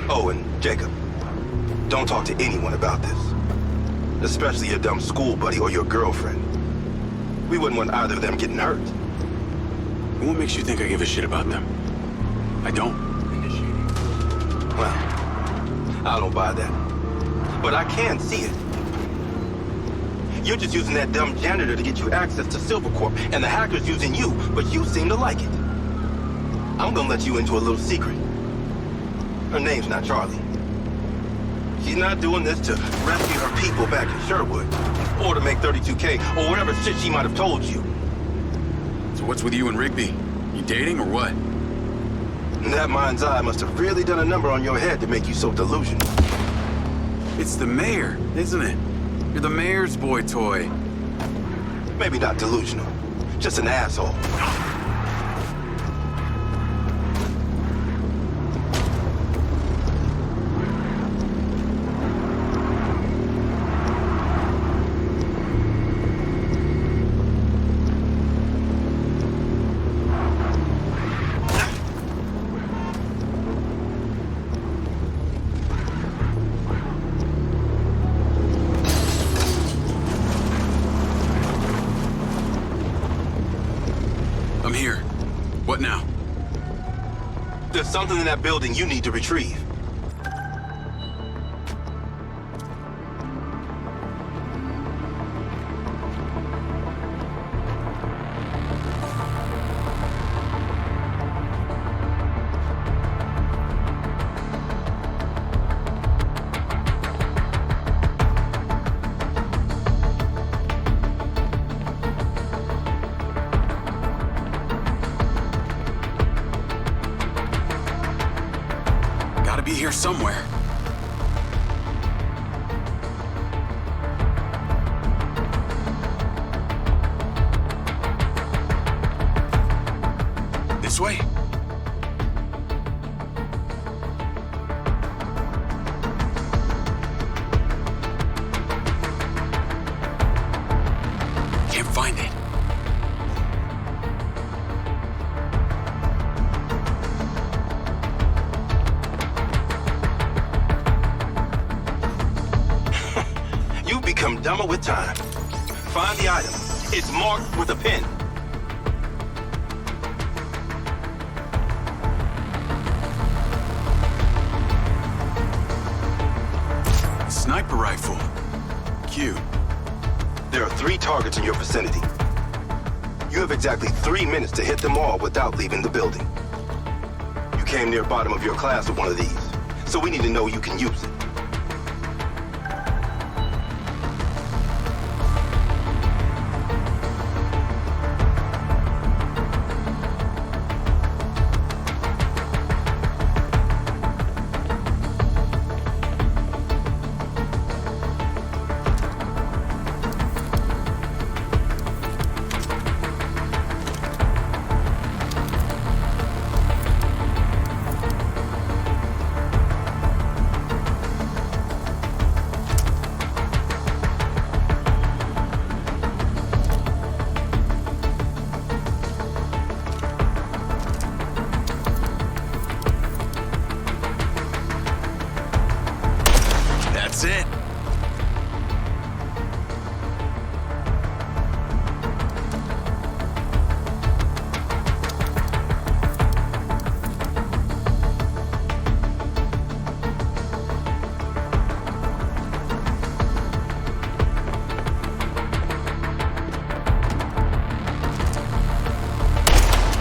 Oh, and Jacob, don't talk to anyone about this. Especially your dumb school buddy or your girlfriend. We wouldn't want either of them getting hurt. What makes you think I give a shit about them? I don't. Well, I don't buy that. But I can see it. You're just using that dumb janitor to get you access to Silver Corp, and the hacker's using you, but you seem to like it. I'm gonna let you into a little secret. Her name's not Charlie. She's not doing this to rescue her people back in Sherwood, or to make 32K, or whatever shit she might have told you. So what's with you and Rigby? You dating or what? That MindsEye must have really done a number on your head to make you so delusional. It's the mayor, isn't it? You're the mayor's boy toy. Maybe not delusional, just an asshole. I'm here. What now? There's something in that building you need to retrieve. Gotta be here somewhere. getting dumber with time. Find the item. It's marked with a pin. Sniper rifle. Cute. There are 3 targets in your vicinity. You have exactly 3 minutes to hit them all without leaving the building. You came near bottom of your class with one of these, so we need to know you can use it. That's it.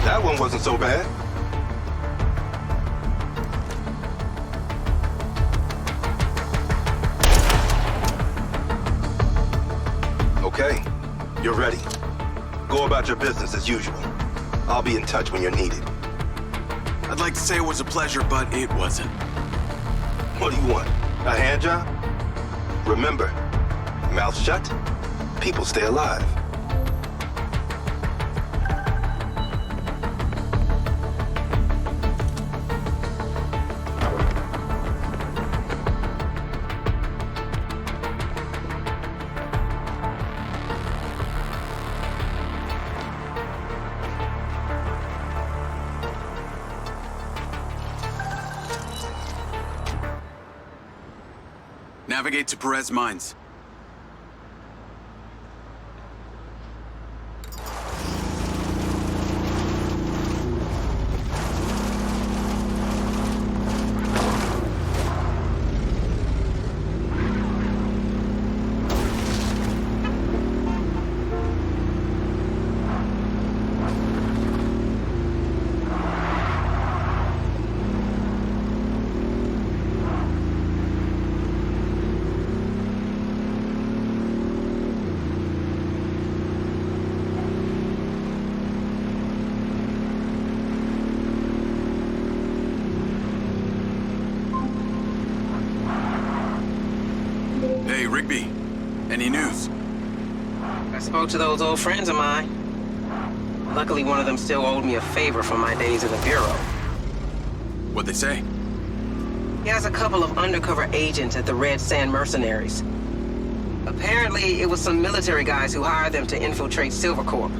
That one wasn't so bad. Okay, you're ready. Go about your business as usual. I'll be in touch when you're needed. I'd like to say it was a pleasure, but it wasn't. What do you want? A hand job? Remember, mouth shut, people stay alive. Navigate to Perez Mines. Hey, Rigby. Any news? I spoke to those old friends of mine. Luckily, one of them still owed me a favor from my days in the Bureau. What'd they say? He has a couple of undercover agents at the Red Sand Mercenaries. Apparently, it was some military guys who hired them to infiltrate Silvercorp.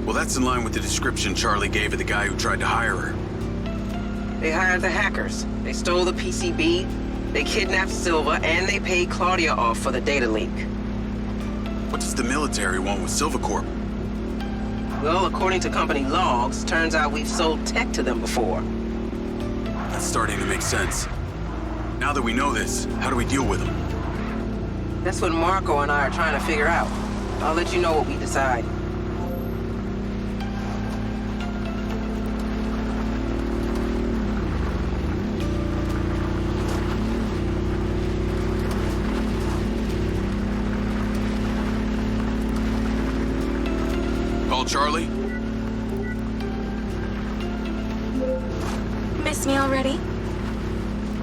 Well, that's in line with the description Charlie gave of the guy who tried to hire her. They hired the hackers. They stole the PCB, they kidnapped Silva, and they paid Claudia off for the data leak. What does the military want with Silvercorp? Well, according to company logs, turns out we've sold tech to them before. That's starting to make sense. Now that we know this, how do we deal with them? That's what Marco and I are trying to figure out. I'll let you know what we decide. Call Charlie? Miss me already?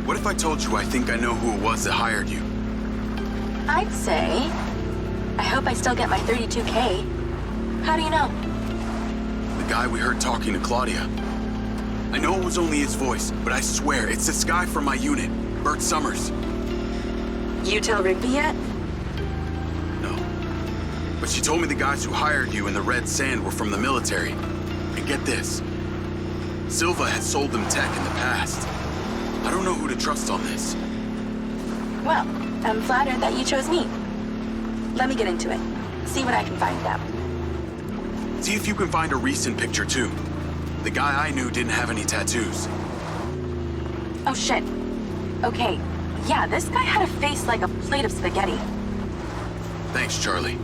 What if I told you I think I know who it was that hired you? I'd say, I hope I still get my 32K. How do you know? The guy we heard talking to Claudia. I know it was only his voice, but I swear it's this guy from my unit, Bert Summers. You tell Rigby yet? No. But she told me the guys who hired you in the Red Sand were from the military. And get this. Silva has sold them tech in the past. I don't know who to trust on this. Well, I'm flattered that you chose me. Let me get into it. See what I can find out. See if you can find a recent picture, too. The guy I knew didn't have any tattoos. Oh, shit. Okay. Yeah, this guy had a face like a plate of spaghetti. Thanks, Charlie.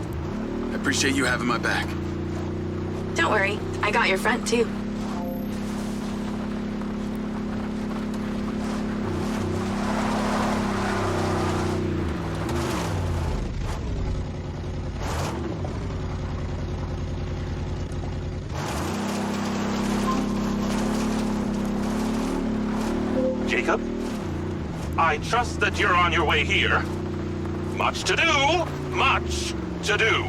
I appreciate you having my back. Don't worry. I got your front, too. Jacob, I trust that you're on your way here. Much to do, much to do.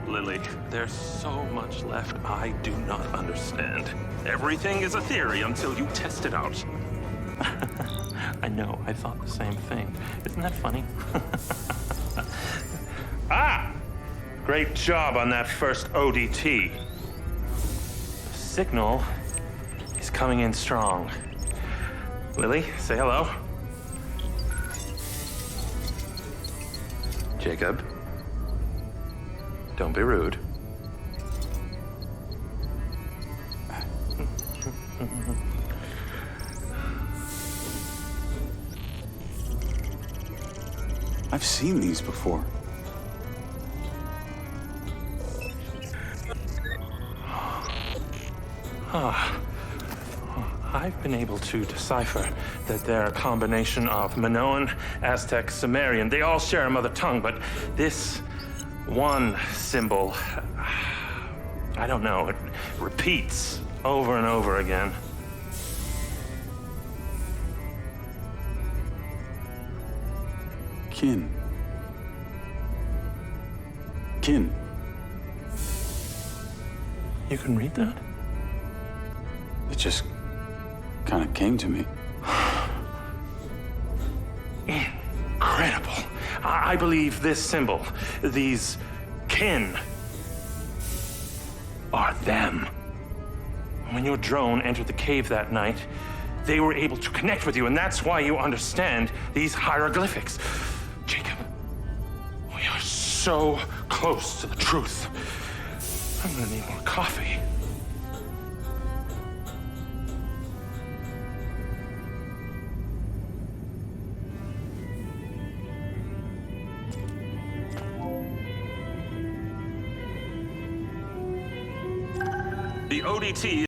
Lily, there's so much left I do not understand. Everything is a theory until you test it out. I know, I thought the same thing. Isn't that funny? Ah! Great job on that first ODT. The signal is coming in strong. Lily, say hello. Jacob. Don't be rude. I've seen these before. I've been able to decipher that they're a combination of Minoan, Aztec, Sumerian. They all share a mother tongue, but this one symbol, I don't know, it repeats over and over again. Kin. Kin. You can read that? It just kind of came to me. Incredible. I believe this symbol, these kin, are them. When your drone entered the cave that night, they were able to connect with you, and that's why you understand these hieroglyphics. Jacob, we are so close to the truth. I'm gonna need more coffee. The ODT